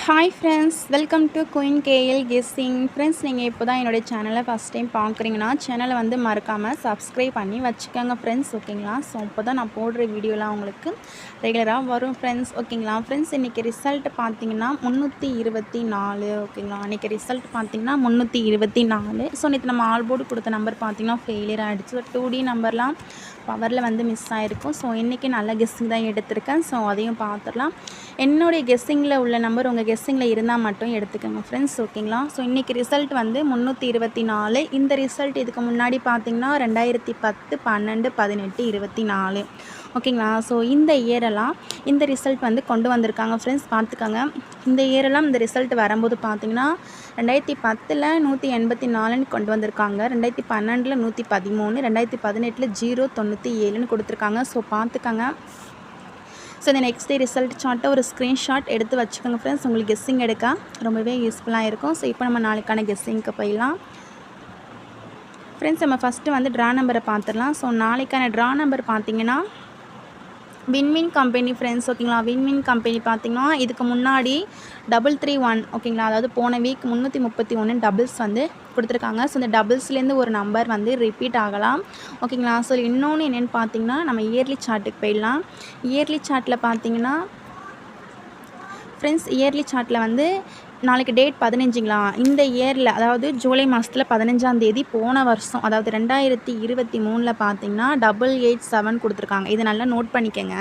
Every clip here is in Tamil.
Hi friends, welcome to queen KL guessing. Friends, நீங்கள் இப்போ தான் என்னுடைய சேனலை ஃபஸ்ட் டைம் பார்க்குறீங்கன்னா சேனலை வந்து மறக்காமல் சப்ஸ்கிரைப் பண்ணி வச்சுக்கோங்க ஃப்ரெண்ட்ஸ், ஓகேங்களா. ஸோ இப்போ தான் நான் போடுற வீடியோலாம் உங்களுக்கு ரெகுலராக வரும் ஃப்ரெண்ட்ஸ், ஓகேங்களா. ஃப்ரெண்ட்ஸ், இன்றைக்கி ரிசல்ட் பார்த்தீங்கன்னா 324, ஓகேங்களா. இன்றைக்கி ரிசல்ட் பார்த்தீங்கன்னா 324. ஸோ நேற்று நம்ம ஆல் போர்டு கொடுத்த நம்பர் பார்த்தீங்கன்னா ஃபெயிலியர் ஆகிடுச்சு. 2D நம்பர்லாம் பவரில் வந்து மிஸ் ஆகிருக்கும். ஸோ இன்றைக்கி நல்ல கெஸ்ஸிங் தான் எடுத்திருக்கேன். ஸோ அதையும் பார்த்துடலாம். என்னுடைய கெஸ்ஸிங்கில் உள்ள நம்பர் உங்கள் கெஸ்ஸிங்கில் இருந்தால் மட்டும் எடுத்துக்கோங்க ஃப்ரெண்ட்ஸ், ஓகேங்களா. ஸோ இன்றைக்கி ரிசல்ட் வந்து 324. இந்த ரிசல்ட் இதுக்கு முன்னாடி பார்த்திங்கன்னா 2010, 12, 18, 24, ஓகேங்களா. ஸோ இந்த இயரெல்லாம் இந்த ரிசல்ட் வந்து கொண்டு வந்திருக்காங்க ஃப்ரெண்ட்ஸ், பார்த்துக்கோங்க. இந்த இயரெல்லாம் இந்த ரிசல்ட் வரும்போது பார்த்திங்கன்னா 2010 184 கொண்டு வந்திருக்காங்க, 2012 113, 2018 097 கொடுத்துருக்காங்க. ஸோ பார்த்துக்கோங்க. ஸோ இந்த நெக்ஸ்ட் டே ரிசல்ட் சார்ட்டை ஒரு ஸ்க்ரீன்ஷாட் எடுத்து வச்சுக்கோங்க ஃப்ரெண்ட்ஸ், உங்களுக்கு கெஸ்ஸிங் எடுக்க ரொம்பவே யூஸ்ஃபுல்லாக இருக்கும். ஸோ இப்போ நம்ம நாளைக்கான கெஸ்ஸிங்க்கு போயிடலாம் ஃப்ரெண்ட்ஸ். நம்ம ஃபஸ்ட்டு வந்து ட்ரா நம்பரை பார்த்துடலாம். ஸோ நாளைக்கான ட்ரா நம்பர் பார்த்திங்கன்னா வின்வின் கம்பெனி ஃப்ரெண்ட்ஸ், ஓகேங்களா. வின்வின் கம்பெனி பார்த்திங்கன்னா இதுக்கு முன்னாடி 331, ஓகேங்களா. அதாவது போன வீக் 331 டபுள்ஸ் வந்து கொடுத்துருக்காங்க. ஸோ இந்த டபுள்ஸ்லேருந்து ஒரு நம்பர் வந்து ரிப்பீட் ஆகலாம், ஓகேங்களா. ஸோ இன்னொன்று என்னென்னு பார்த்திங்கன்னா நம்ம இயர்லி சார்ட்டுக்கு போயிடலாம். இயர்லி சார்ட்டில் பார்த்திங்கன்னா ஃப்ரெண்ட்ஸ், இயர்லி சார்ட்டில் வந்து நாளைக்கு டேட் 15ங்களா. இந்த இயரில் அதாவது ஜூலை மாதத்தில் 15ஆம் தேதி போன வருஷம் அதாவது 2023 பார்த்திங்கன்னா 887 கொடுத்துருக்காங்க. இது நல்லா நோட் பண்ணிக்கோங்க.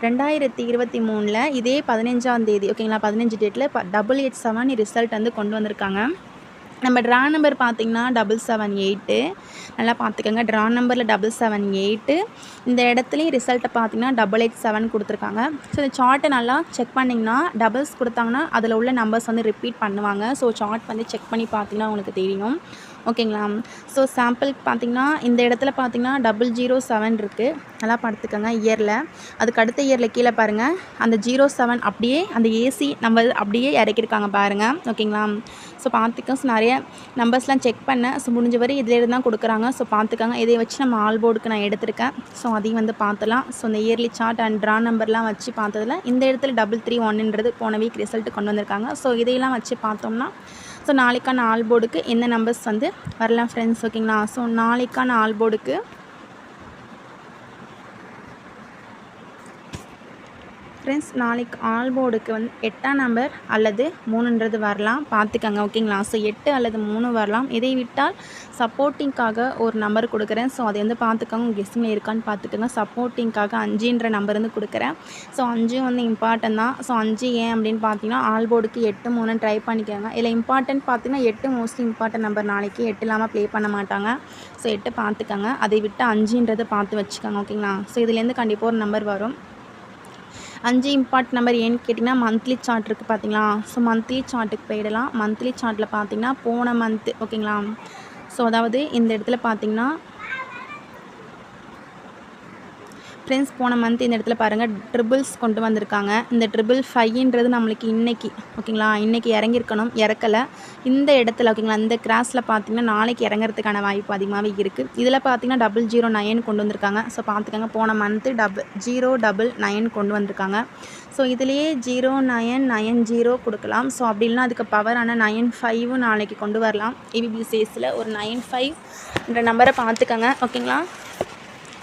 2023 இதே 15ஆம் தேதி, ஓகேங்களா, 15 டேட்டில் 887 ரிசல்ட் வந்து கொண்டு வந்திருக்காங்க. நம்ம ட்ரா நம்பர் பார்த்திங்கன்னா 778, நல்லா பார்த்துக்கோங்க. ட்ரா நம்பரில் 778 இந்த இடத்துலையும் ரிசல்ட்டை பார்த்திங்கன்னா 887 கொடுத்துருக்காங்க. ஸோ இந்த சார்ட்டை நல்லா செக் பண்ணிங்கன்னா டபுள்ஸ் கொடுத்தாங்கன்னா அதில் உள்ள நம்பர்ஸ் வந்து ரிப்பீட் பண்ணுவாங்க. ஸோ சார்ட் வந்து செக் பண்ணி பார்த்திங்கன்னா உங்களுக்கு தெரியும், ஓகேங்களா. ஸோ சாம்பிளுக்கு பார்த்திங்கன்னா இந்த இடத்துல பார்த்திங்கன்னா 007 இருக்குது, நல்லா பார்த்துக்கோங்க. இயரில் அதுக்கு அடுத்த இயரில் கீழே பாருங்கள், அந்த 07 அப்படியே அந்த ஏசி நம்பர் அப்படியே இறக்கியிருக்காங்க பாருங்கள், ஓகேங்களா. ஸோ பார்த்துக்கோங்க. ஸோ நிறைய நம்பர்ஸ்லாம் செக் பண்ணேன். ஸோ முடிஞ்ச வரை இதில் தான் கொடுக்குறாங்க. ஸோ பார்த்துக்கோங்க. இதை வச்சு நம்ம ஆல் போர்டுக்கு நான் எடுத்திருக்கேன். ஸோ அதையும் வந்து பார்த்துலாம். ஸோ இந்த இயர்லி சார்ட் அண்ட் ட்ரா நம்பர்லாம் வச்சு பார்த்ததில் இந்த இடத்துல 331 போன வீக் ரிசல்ட்டு கொண்டு வந்திருக்காங்க. ஸோ இதையெல்லாம் வச்சு பார்த்தோம்னா ஸோ நாளைக்கான ஆல் போர்டுக்கு என்ன நம்பர்ஸ் வந்து வரலாம் ஃப்ரெண்ட்ஸ், ஓகேங்களா. ஸோ நாளைக்கான ஆல் போர்டுக்கு ஃப்ரெண்ட்ஸ், நாளைக்கு ஆல் போர்டுக்கு வந்து 8ஆம் நம்பர் அல்லது 3ன்றது வரலாம், பார்த்துக்கோங்க, ஓகேங்களா. ஸோ 8 அல்லது 3 வரலாம். இதை விட்டால் சப்போர்ட்டிங்காக ஒரு நம்பர் கொடுக்குறேன். ஸோ அதை வந்து பார்த்துக்கோங்க, கெஸ்ஸிங்கில் இருக்கான்னு பார்த்துக்கோங்க. சப்போர்ட்டிங்காக 5ன்ற நம்பர் வந்து கொடுக்குறேன். ஸோ 5 வந்து இம்பார்ட்டன் தான். ஸோ 5 ஏன் அப்படின்னு பார்த்தீங்கன்னா ஆல் போர்டுக்கு 8, 3 ட்ரை பண்ணிக்கோங்க. இதில் இம்பார்ட்டன்ட் பார்த்தீங்கன்னா 8 மோஸ்ட்லி இம்பார்ட்டன்ட் நம்பர். நாளைக்கு 8 இல்லாமல் ப்ளே பண்ண மாட்டாங்க. ஸோ 8 பார்த்துக்கோங்க. அதை விட்டு 5ன்றதை பார்த்து வச்சுக்கோங்க, ஓகேங்களா. ஸோ இதுலேருந்து கண்டிப்பாக ஒரு நம்பர் வரும். 5 இம்பார்ட் நம்பர் ஏன்னு கேட்டிங்கன்னா மந்த்லி சார்ட் இருக்குது பார்த்தீங்களா. ஸோ மந்த்லி சார்ட்டுக்கு போயிடலாம். மந்த்லி சார்ட்டில் பார்த்திங்கன்னா போன மந்த்து, ஓகேங்களா. ஸோ அதாவது இந்த இடத்துல பார்த்திங்கன்னா ஃப்ரெண்ட்ஸ் போன மந்த் இந்த இடத்துல பாருங்கள் ட்ரிபிள்ஸ் கொண்டு வந்திருக்காங்க. இந்த 555ன்றது நம்மளுக்கு இன்றைக்கி, ஓகேங்களா, இன்றைக்கி இறங்கியிருக்கணும், இறக்கலை இந்த இடத்துல, ஓகேங்களா. இந்த கிராஸில் பார்த்திங்கன்னா நாளைக்கு இறங்கிறதுக்கான வாய்ப்பு அதிகமாகவே இருக்குது. இதில் பார்த்திங்கன்னா 009 கொண்டு வந்திருக்காங்க. ஸோ பார்த்துக்கோங்க, போன மந்த்து 099 கொண்டு வந்திருக்காங்க. ஸோ இதுலேயே 0990 கொடுக்கலாம். ஸோ அப்படி இல்லைனா அதுக்கு பவரான 95 நாளைக்கு கொண்டு வரலாம். EBBCSல ஒரு 95ன்ற நம்பரை பார்த்துக்கோங்க, ஓகேங்களா.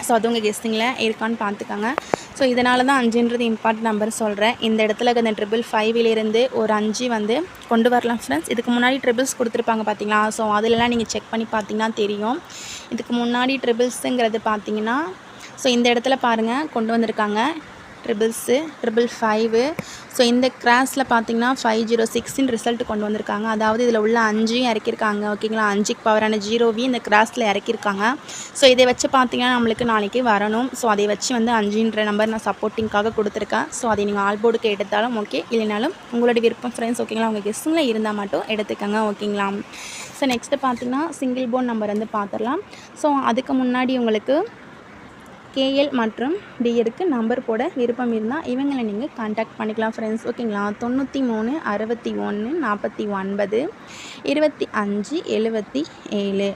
ஸோ அது உங்கள் கெஸ்ஸிங்கில் இருக்கான்னு பார்த்துக்கோங்க. ஸோ இதனால தான் 5ன்றது இம்பார்ட் நம்பர் சொல்கிறேன். இந்த இடத்துல இந்த 555 ஒரு 5 வந்து கொண்டு வரலாம் ஃப்ரெண்ட்ஸ். இதுக்கு முன்னாடி ட்ரிபிள்ஸ் கொடுத்துருப்பாங்க பார்த்தீங்களா. ஸோ அதிலலாம் நீங்கள் செக் பண்ணி பார்த்தீங்கன்னா தெரியும். இதுக்கு முன்னாடி ட்ரிபிள்ஸுங்கிறது பார்த்தீங்கன்னா ஸோ இந்த இடத்துல பாருங்கள் கொண்டு வந்திருக்காங்க ட்ரிபிள்ஸு 555. ஸோ இந்த கிராஸில் பார்த்திங்கன்னா 506 ரிசல்ட் கொண்டு வந்திருக்காங்க. அதாவது இதில் உள்ள 5 இறக்கியிருக்காங்க, ஓகேங்களா. 5க்கு பவரான 0 இந்த கிராஸில் இறக்கியிருக்காங்க. ஸோ இதை வச்சு பார்த்திங்கன்னா நம்மளுக்கு நாளைக்கு வரணும். ஸோ அதை வச்சு வந்து 5ன்ற நம்பர் நான் சப்போர்ட்டிங்காக கொடுத்துருக்கேன். ஸோ அதை நீங்கள் ஆல் போர்டுக்கு எடுத்தாலும் ஓகே, இல்லைனாலும் உங்களோட விருப்பம் ஃப்ரெண்ட்ஸ், ஓகேங்களா. உங்கள் கெஸ்ஸிங்கில் இருந்தால் மட்டும் எடுத்துக்கோங்க, ஓகேங்களா. ஸோ நெக்ஸ்ட்டு பார்த்திங்கன்னா சிங்கிள் போன் நம்பர் வந்து பார்த்துடலாம். ஸோ அதுக்கு முன்னாடி உங்களுக்கு கேஎல் மற்றும் டிஎருக்கு நம்பர் போட விருப்பம் இருந்தால் இவங்களை நீங்கள் கான்டாக்ட் பண்ணிக்கலாம் ஃப்ரெண்ட்ஸ், ஓகேங்களா. 93 61 49 25 77.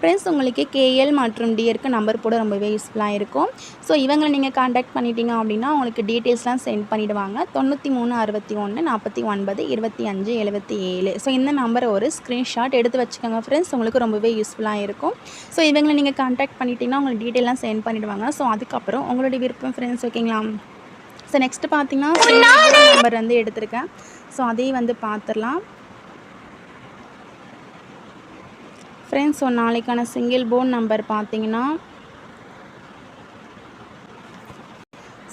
ஃப்ரெண்ட்ஸ் உங்களுக்கு கேஎல் மற்றும் டியருக்கு நம்பர் போட ரொம்பவே யூஸ்ஃபுல்லாக இருக்கும். ஸோ இவங்களை நீங்கள் கான்டாக்ட் பண்ணிட்டீங்க அப்படின்னா உங்களுக்கு டீட்டெயில்ஸ்லாம் சென்ட் பண்ணிவிடுவாங்க. 9361 49 25 77. ஸோ இந்த நம்பரை ஒரு ஸ்க்ரீன்ஷாட் எடுத்து வச்சுக்கோங்க ஃப்ரெண்ட்ஸ், உங்களுக்கு ரொம்பவே யூஸ்ஃபுல்லாக இருக்கும். ஸோ இவங்களை நீங்கள் கான்டாக்ட் பண்ணிட்டீங்கன்னா உங்களுக்கு டீட்டெயிலாம் சென்ட் பண்ணிவிடுவாங்க. ஸோ அதுக்கப்புறம் உங்களுடைய விருப்பம் ஃப்ரெண்ட்ஸ், ஓகேங்களா. ஸோ நெக்ஸ்ட்டு பார்த்தீங்கன்னா நம்பர் வந்து எடுத்திருக்கேன். ஸோ அதையும் வந்து பார்த்துடலாம் ஃப்ரெண்ட்ஸ். ஸோ நாளைக்கான சிங்கிள் போர்ட் நம்பர் பார்த்தீங்கன்னா,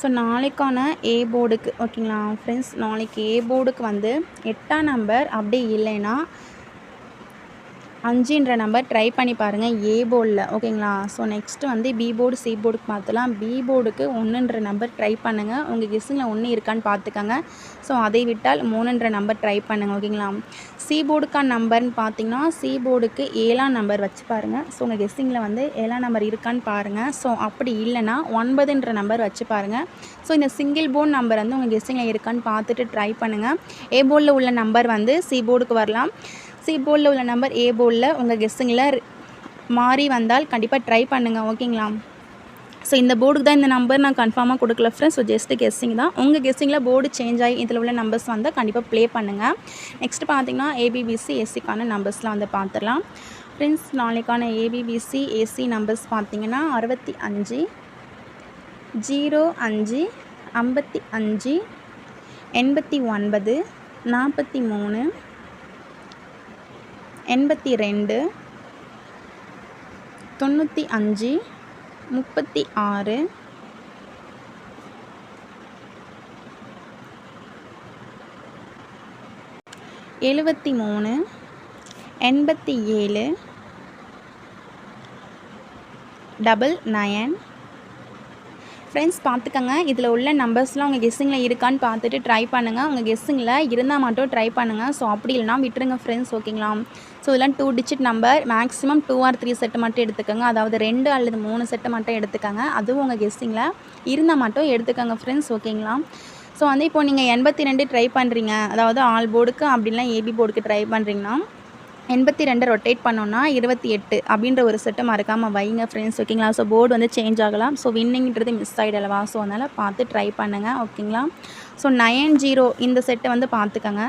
ஸோ நாளைக்கான ஏ போர்டுக்கு, ஓகேங்களா ஃப்ரெண்ட்ஸ், நாளைக்கு ஏ போர்டுக்கு வந்து 8ஆம் நம்பர் அப்படி இல்லைன்னா 5ன்ற நம்பர் ட்ரை பண்ணி பாருங்கள் ஏ போர்டில், ஓகேங்களா. ஸோ நெக்ஸ்ட்டு வந்து பி போர்டு சி போர்டுக்கு பார்த்துலாம். பி போர்டுக்கு 1ன்ற நம்பர் ட்ரை பண்ணுங்கள், உங்கள் கெஸ்ஸிங்கில் 1 இருக்கான்னு பார்த்துக்கோங்க. ஸோ அதை விட்டால் 3ன்ற நம்பர் ட்ரை பண்ணுங்கள், ஓகேங்களா. சி போர்டுக்கான நம்பர்னு பார்த்தீங்கன்னா சி போர்டுக்கு 7ஆம் நம்பர் வச்சு பாருங்கள். ஸோ உங்கள் கெஸ்ஸிங்கில் வந்து 7ஆம் நம்பர் இருக்கான்னு பாருங்கள். ஸோ அப்படி இல்லைன்னா 9ன்ற நம்பர் வச்சு பாருங்கள். ஸோ இந்த சிங்கிள் போர்டு நம்பர் வந்து உங்கள் கெஸ்ஸிங்கில் இருக்கான்னு பார்த்துட்டு ட்ரை பண்ணுங்கள். ஏ போர்டில் உள்ள நம்பர் வந்து சி போர்டுக்கு வரலாம், சி போர்டில் உள்ள நம்பர் ஏ போர்டில் உங்கள் கெஸ்ஸிங்கில் மாறி வந்தால் கண்டிப்பாக ட்ரை பண்ணுங்கள், ஓகேங்களா. ஸோ இந்த போர்டுக்கு தான் இந்த நம்பர் நான் கன்ஃபார்மாக கொடுக்கல ஃப்ரெண்ட்ஸ். ஸோ ஜஸ்ட்டு கெஸ்ஸிங் தான். உங்கள் கெஸ்ஸிங்கில் போர்டு சேஞ்ச் ஆகி இதில் உள்ள நம்பர்ஸ் வந்தால் கண்டிப்பாக ப்ளே பண்ணுங்கள். நெக்ஸ்ட்டு பார்த்தீங்கன்னா ஏபிபிசி ஏசிக்கான நம்பர்ஸ்லாம் வந்து பார்த்துடலாம் ஃப்ரெண்ட்ஸ். நாளைக்கான ஏபிபிசி ஏசி நம்பர்ஸ் பார்த்தீங்கன்னா 65 05 55 89 43 82 95 36 73 87 99. ஃப்ரெண்ட்ஸ் பார்த்துக்கங்க, இதில் உள்ள நம்பர்ஸ்லாம் உங்கள் கெஸ்ஸிங்கில் இருக்கான்னு பார்த்துட்டு ட்ரை பண்ணுங்கள். உங்கள் கெஸ்ஸிங்கில் இருந்தால் மட்டும் ட்ரை பண்ணுங்கள். ஸோ அப்படி இல்லைனா விட்டுருங்க ஃப்ரெண்ட்ஸ், ஓகேங்களா. ஸோ இதெல்லாம் 2 digit number, maximum 2 or 3 set மட்டும் எடுத்துக்கோங்க. அதாவது 2 அல்லது 3 செட்டு மட்டும் எடுத்துக்கோங்க. அதுவும் உங்கள் கெஸ்ஸிங்கில் இருந்தால் மட்டும் எடுத்துக்கோங்க ஃப்ரெண்ட்ஸ், ஓகேங்களா. ஸோ வந்து இப்போது நீங்கள் 82 ட்ரை பண்ணுறீங்க, அதாவது ஆல் போர்டுக்கு அப்படின்லாம் ஏபி போர்டுக்கு ட்ரை பண்ணுறீங்கன்னா 82 ரொட்டேட் பண்ணோன்னா 28 அப்படின்ற ஒரு செட்டை மறக்காமல் வைங்க ஃப்ரெண்ட்ஸ், ஓகேங்களா. ஸோ போர்டு வந்து சேஞ்ச் ஆகலாம். ஸோ வின்னிங்கிறது மிஸ் ஆகிடலவா, ஸோ அதனால் பார்த்து ட்ரை பண்ணுங்கள், ஓகேங்களா. ஸோ 90 இந்த செட்டை வந்து பார்த்துக்கங்க.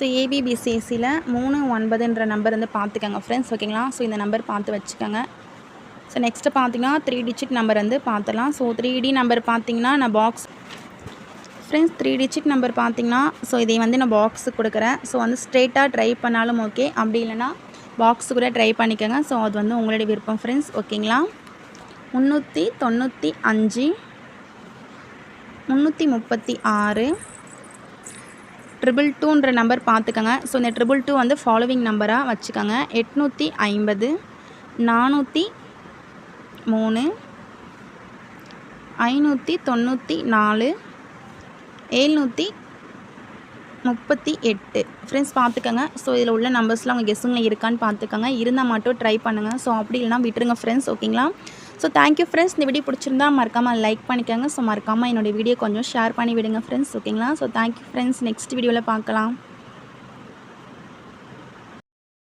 ஸோ ஏபிபிசிஎஸ்சியில் 39ன்ற நம்பர் வந்து பார்த்துக்கங்க ஃப்ரெண்ட்ஸ், ஓகேங்களா. ஸோ இந்த நம்பர் பார்த்து வச்சுக்கோங்க. ஸோ நெக்ஸ்ட்டு பார்த்தீங்கன்னா 3 டிஜிட் நம்பர் வந்து பார்த்துலாம். ஸோ 3D நம்பர் பார்த்தீங்கன்னா நான் பாக்ஸ் ஃப்ரெண்ட்ஸ் 3 டிஜிட் நம்பர் பார்த்தீங்கன்னா, ஸோ இதை வந்து நான் பாக்ஸுக்கு கொடுக்குறேன். ஸோ வந்து ஸ்ட்ரெயிட்டாக ட்ரை பண்ணாலும் ஓகே, அப்படி இல்லைனா பாக்ஸு கூட ட்ரை பண்ணிக்கோங்க. ஸோ அது வந்து உங்களுடைய விருப்பம் ஃப்ரெண்ட்ஸ், ஓகேங்களா. 395 336 222ன்ற நம்பர் பார்த்துக்கோங்க. ஸோ இந்த 222 வந்து ஃபாலோவிங் நம்பராக வச்சுக்கோங்க. 850 403 594 738 ஃப்ரெண்ட்ஸ் பார்த்துக்கோங்க. ஸோ இதில் உள்ள நம்பர்ஸ்லாம் உங்கள் கெஸ்ஸிங்கில் இருக்கான்னு பார்த்துக்கோங்க. இருந்தால் மட்டும் ட்ரை பண்ணுங்கள். ஸோ அப்படி இல்லைனா விட்டுருங்க ஃப்ரெண்ட்ஸ், ஓகேங்களா. So thank you friends. இந்த வீடியோ பிடிச்சிருந்தா மறக்காமல் லைக் பண்ணிக்கோங்க. ஸோ மறக்காமல் என்னோடய வீடியோ கொஞ்சம் ஷேர் பண்ணி விடுங்க ஃப்ரெண்ட்ஸ், ஓகேங்களா. So thank you friends. நெக்ஸ்ட் வீடியோவில் பார்க்கலாம்.